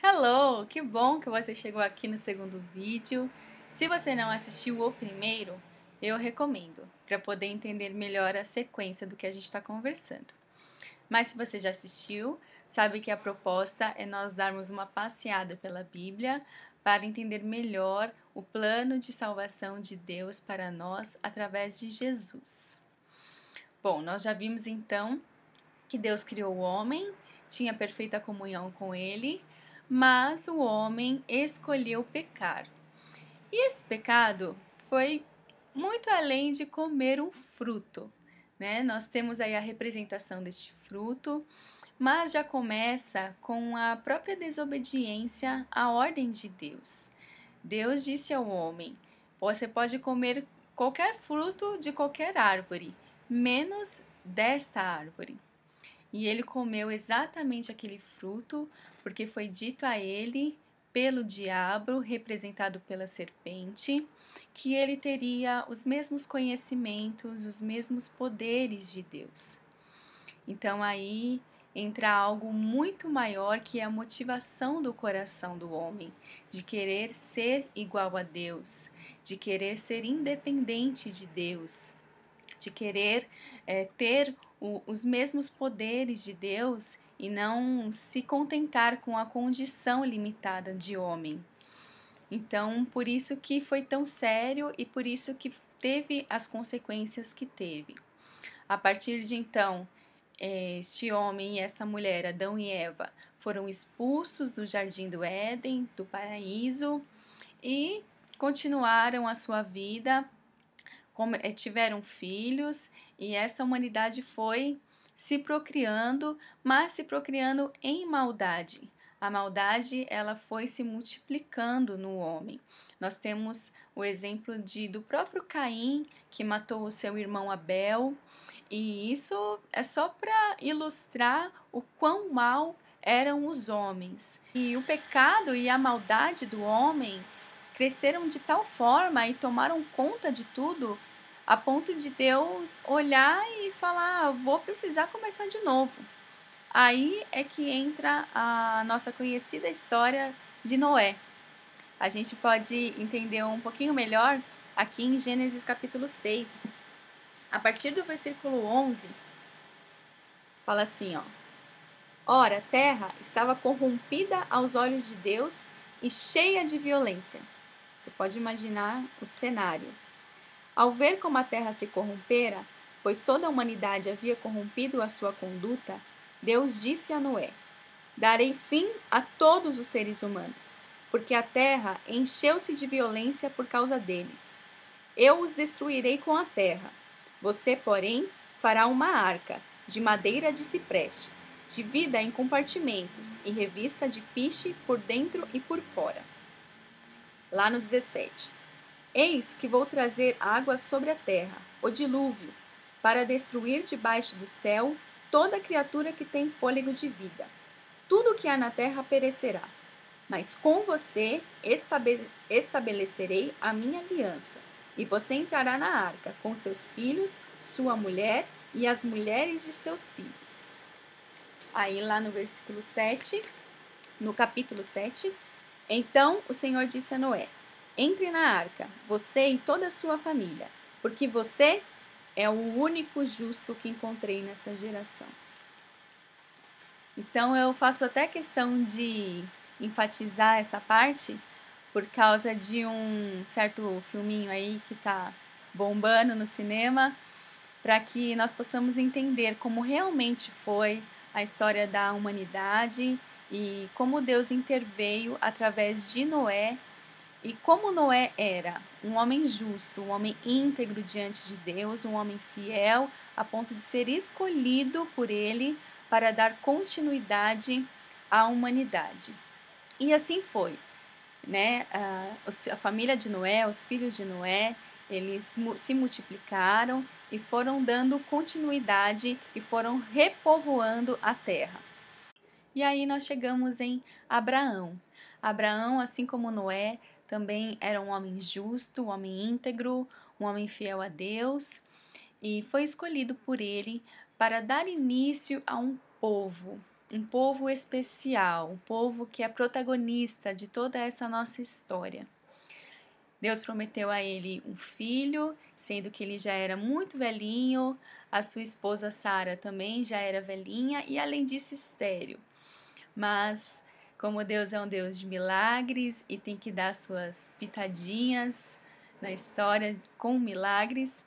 Hello! Que bom que você chegou aqui no segundo vídeo. Se você não assistiu o primeiro, eu recomendo, para poder entender melhor a sequência do que a gente está conversando. Mas se você já assistiu, sabe que a proposta é nós darmos uma passeada pela Bíblia para entender melhor o plano de salvação de Deus para nós através de Jesus. Bom, nós já vimos então que Deus criou o homem, tinha perfeita comunhão com ele, mas o homem escolheu pecar. E esse pecado foi muito além de comer um fruto, né? Nós temos aí a representação deste fruto, mas já começa com a própria desobediência à ordem de Deus. Deus disse ao homem: você pode comer qualquer fruto de qualquer árvore, menos desta árvore. E ele comeu exatamente aquele fruto, porque foi dito a ele pelo diabo, representado pela serpente, que ele teria os mesmos conhecimentos, os mesmos poderes de Deus. Então aí entra algo muito maior, que é a motivação do coração do homem, de querer ser igual a Deus, de querer ser independente de Deus, de querer ter os mesmos poderes de Deus e não se contentar com a condição limitada de homem. Então, por isso que foi tão sério e por isso que teve as consequências que teve. A partir de então, este homem e essa mulher, Adão e Eva, foram expulsos do jardim do Éden, do paraíso, e continuaram a sua vida, tiveram filhos, e essa humanidade foi se procriando, mas se procriando em maldade. A maldade, ela foi se multiplicando no homem. Nós temos o exemplo do próprio Caim, que matou o seu irmão Abel, e isso é só para ilustrar o quão mal eram os homens. E o pecado e a maldade do homem cresceram de tal forma e tomaram conta de tudo, a ponto de Deus olhar e falar: vou precisar começar de novo. Aí é que entra a nossa conhecida história de Noé. A gente pode entender um pouquinho melhor aqui em Gênesis capítulo 6. A partir do versículo 11, fala assim, ó: ora, a terra estava corrompida aos olhos de Deus e cheia de violência. Você pode imaginar o cenário. Ao ver como a terra se corrompera, pois toda a humanidade havia corrompido a sua conduta, Deus disse a Noé: darei fim a todos os seres humanos, porque a terra encheu-se de violência por causa deles. Eu os destruirei com a terra. Você, porém, fará uma arca de madeira de cipreste, divida em compartimentos e revista de piche por dentro e por fora. Lá no 17. Eis que vou trazer água sobre a terra, o dilúvio, para destruir debaixo do céu toda criatura que tem fôlego de vida. Tudo que há na terra perecerá, mas com você estabelecerei a minha aliança, e você entrará na arca com seus filhos, sua mulher e as mulheres de seus filhos. Aí lá no versículo 7, no capítulo 7, então o Senhor disse a Noé: entre na arca, você e toda a sua família, porque você é o único justo que encontrei nessa geração. Então eu faço até questão de enfatizar essa parte por causa de um certo filminho aí que tá bombando no cinema, para que nós possamos entender como realmente foi a história da humanidade e como Deus interveio através de Noé. E como Noé era um homem justo, um homem íntegro diante de Deus, um homem fiel, a ponto de ser escolhido por ele para dar continuidade à humanidade. E assim foi, né? A família de Noé, os filhos de Noé, eles se multiplicaram e foram dando continuidade e foram repovoando a terra. E aí nós chegamos em Abraão. Abraão, assim como Noé, também era um homem justo, um homem íntegro, um homem fiel a Deus, e foi escolhido por ele para dar início a um povo. um povo especial, um povo que é protagonista de toda essa nossa história. Deus prometeu a ele um filho, sendo que ele já era muito velhinho, a sua esposa Sara também já era velhinha e além disso estéril. Mas como Deus é um Deus de milagres e tem que dar suas pitadinhas na história com milagres,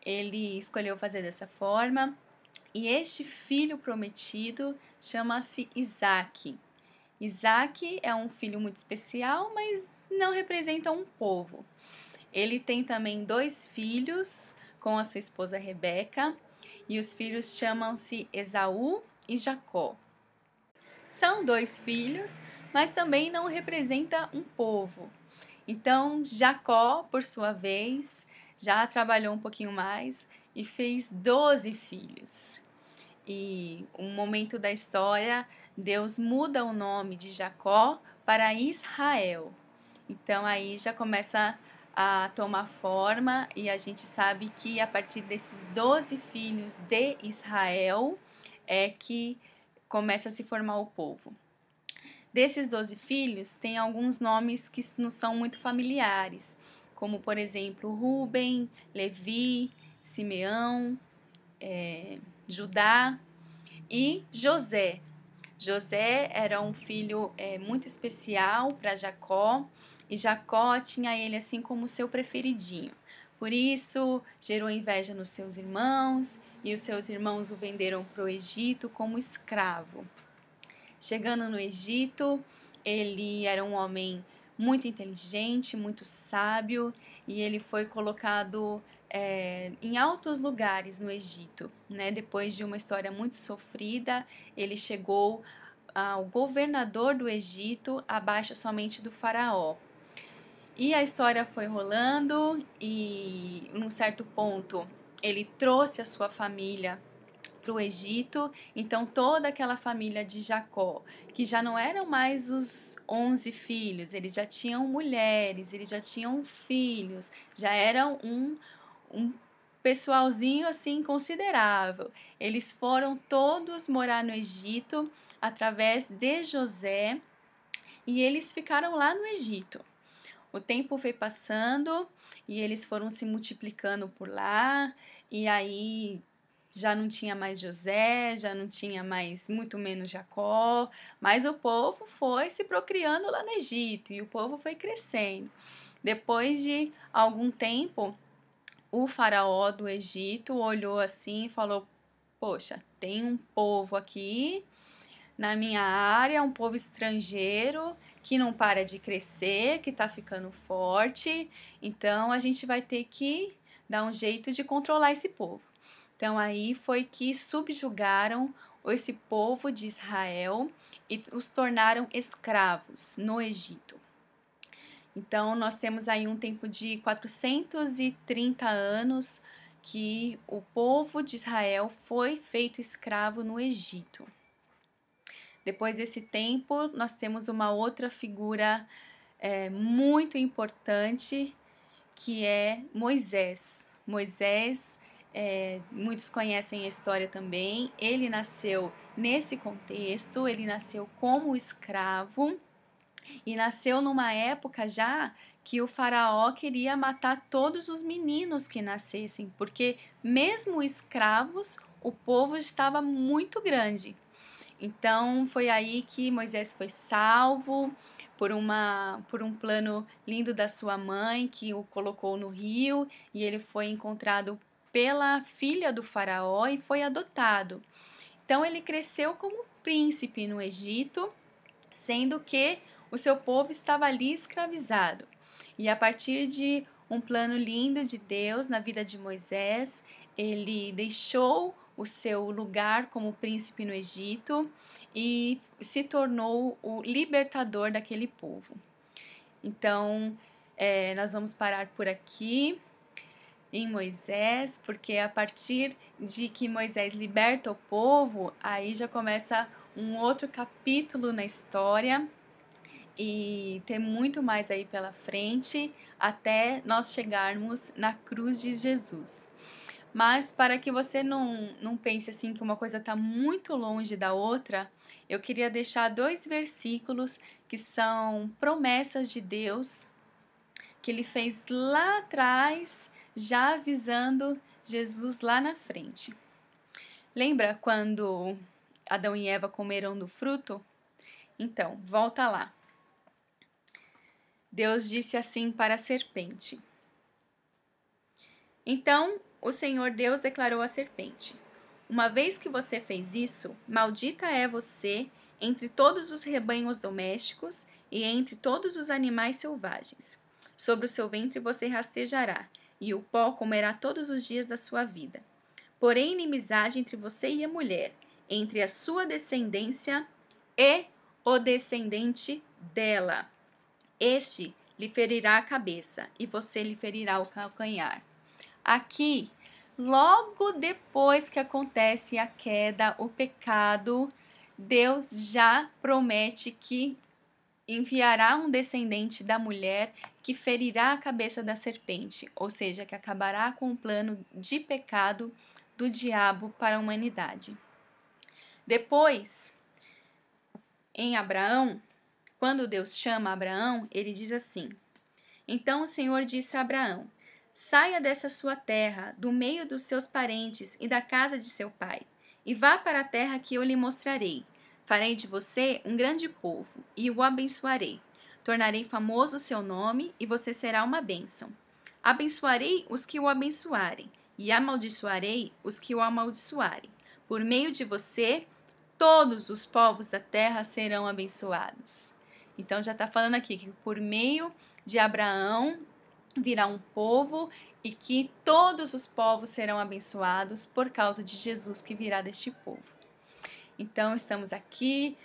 ele escolheu fazer dessa forma. E este filho prometido chama-se Isaque. Isaque é um filho muito especial, mas não representa um povo. Ele tem também 2 filhos com a sua esposa Rebeca, e os filhos chamam-se Esaú e Jacó. São 2 filhos, mas também não representa um povo. Então, Jacó, por sua vez, já trabalhou um pouquinho mais e fez 12 filhos. E um momento da história, Deus muda o nome de Jacó para Israel. Então aí já começa a tomar forma e a gente sabe que a partir desses 12 filhos de Israel é que começa a se formar o povo. Desses 12 filhos, tem alguns nomes que não são muito familiares, como por exemplo Ruben, Levi, Simeão, Judá e José. José era um filho muito especial para Jacó e Jacó tinha ele assim como seu preferidinho. Por isso, gerou inveja nos seus irmãos e os seus irmãos o venderam para o Egito como escravo. Chegando no Egito, ele era um homem muito inteligente, muito sábio e ele foi colocado em altos lugares no Egito, né? Depois de uma história muito sofrida, ele chegou ao governador do Egito, abaixo somente do faraó. E a história foi rolando e, num certo ponto, ele trouxe a sua família para o Egito, então toda aquela família de Jacó, que já não eram mais os 11 filhos, eles já tinham mulheres, eles já tinham filhos, já eram um pessoalzinho assim considerável. Eles foram todos morar no Egito através de José e eles ficaram lá no Egito. O tempo foi passando e eles foram se multiplicando por lá e aí já não tinha mais José, já não tinha mais, muito menos Jacó, mas o povo foi se procriando lá no Egito e o povo foi crescendo. Depois de algum tempo, o faraó do Egito olhou assim e falou: poxa, tem um povo aqui na minha área, um povo estrangeiro que não para de crescer, que está ficando forte, então a gente vai ter que dar um jeito de controlar esse povo. Então aí foi que subjugaram esse povo de Israel e os tornaram escravos no Egito. Então, nós temos aí um tempo de 430 anos que o povo de Israel foi feito escravo no Egito. Depois desse tempo, nós temos uma outra figura muito importante, que é Moisés. Moisés, muitos conhecem a história também, ele nasceu nesse contexto, ele nasceu como escravo, e nasceu numa época já que o faraó queria matar todos os meninos que nascessem, porque mesmo escravos, o povo estava muito grande. Então foi aí que Moisés foi salvo por um plano lindo da sua mãe que o colocou no rio e ele foi encontrado pela filha do faraó e foi adotado. Então ele cresceu como príncipe no Egito, sendo que o seu povo estava ali escravizado. E a partir de um plano lindo de Deus na vida de Moisés, ele deixou o seu lugar como príncipe no Egito e se tornou o libertador daquele povo. Então, nós vamos parar por aqui em Moisés, porque a partir de que Moisés liberta o povo, aí já começa um outro capítulo na história e tem muito mais aí pela frente até nós chegarmos na cruz de Jesus. Mas para que você não pense assim que uma coisa está muito longe da outra, eu queria deixar 2 versículos que são promessas de Deus, que Ele fez lá atrás, já avisando Jesus lá na frente. Lembra quando Adão e Eva comeram do fruto? Então, volta lá. Deus disse assim para a serpente. Então, o Senhor Deus declarou à serpente: uma vez que você fez isso, maldita é você entre todos os rebanhos domésticos e entre todos os animais selvagens. Sobre o seu ventre você rastejará, e o pó comerá todos os dias da sua vida. Porém, inimizade entre você e a mulher, entre a sua descendência e o descendente dela. Este lhe ferirá a cabeça, e você lhe ferirá o calcanhar. Aqui, logo depois que acontece a queda, o pecado, Deus já promete que enviará um descendente da mulher que ferirá a cabeça da serpente, ou seja, que acabará com o plano de pecado do diabo para a humanidade. Depois, em Abraão, quando Deus chama Abraão, ele diz assim: então o Senhor disse a Abraão: saia dessa sua terra, do meio dos seus parentes e da casa de seu pai, e vá para a terra que eu lhe mostrarei. Farei de você um grande povo, e o abençoarei. Tornarei famoso o seu nome, e você será uma bênção. Abençoarei os que o abençoarem, e amaldiçoarei os que o amaldiçoarem. Por meio de você, todos os povos da terra serão abençoados. Então já está falando aqui que por meio de Abraão virá um povo e que todos os povos serão abençoados por causa de Jesus que virá deste povo. Então estamos aqui,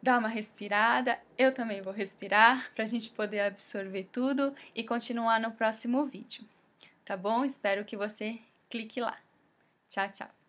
dá uma respirada, eu também vou respirar para a gente poder absorver tudo e continuar no próximo vídeo, tá bom? Espero que você clique lá. Tchau, tchau!